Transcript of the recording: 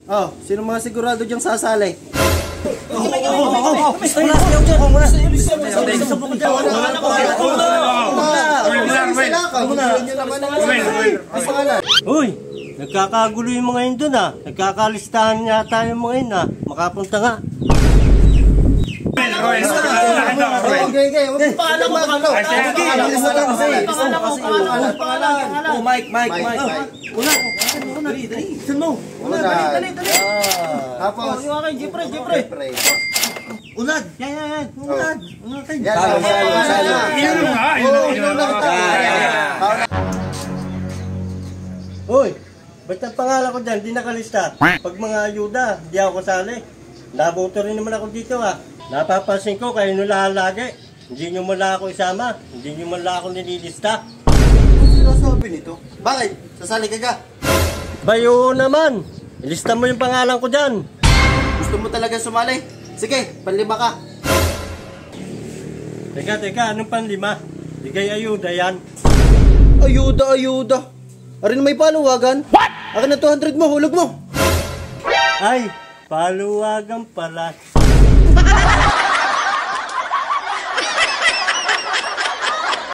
Oh, sino mga sigurado diyang sasali? Uy, nagkakagulo yung mga yun dun ah. Nagkakalistahan yata yung mga yun ah. Makapunta nga. Okay. Pangalan ko. Mike. Unad. Dali. Saan mo? Dali. Tapos. Yung akin, Jeffrey. Unad. Yan. Unad. Salo. Uy, ba't ang pangalan ko dyan, di nakalista? Pag mga ayuda, di ako kasali. Naboto rin naman ako dito ah. Napapansin ko kayo nula lagi. Hindi nyo mula ako isama. Hindi nyo mula ako nililista. Ano sinasabi nito? Bakit? Sasali ka? Bayo naman. Ilista mo yung pangalan ko dyan. Gusto mo talaga sumali? Sige, panlima ka. Teka, anong panlima? Bigay ayuda yan. Ayuda. Arin may paluwagan. What? Akin na 200 mo, hulog mo. Ay, paluwagan pala.